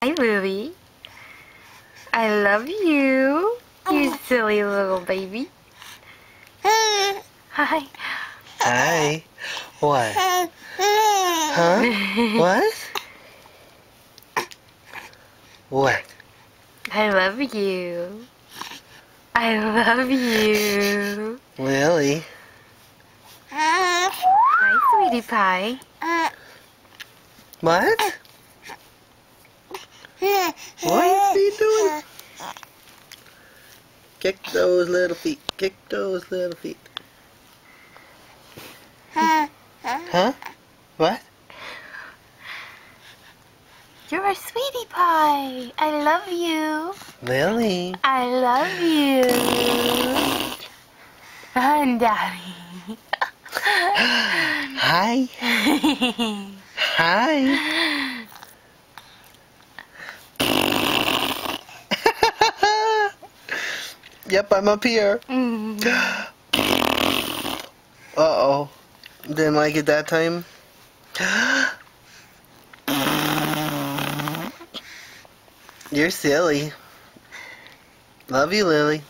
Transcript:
Hi, Lily. I love you. You silly little baby. Hi. Hi. What? Huh? What? What? I love you. I love you. Lily. Hi, sweetie pie. What? What are you doing? Kick those little feet. Kick those little feet. Huh? What? You're a sweetie pie. I love you. Lily. I love you. And Daddy. Hi. Hi. Yep, I'm up here. Uh-oh. Didn't like it that time? You're silly. Love you, Lily.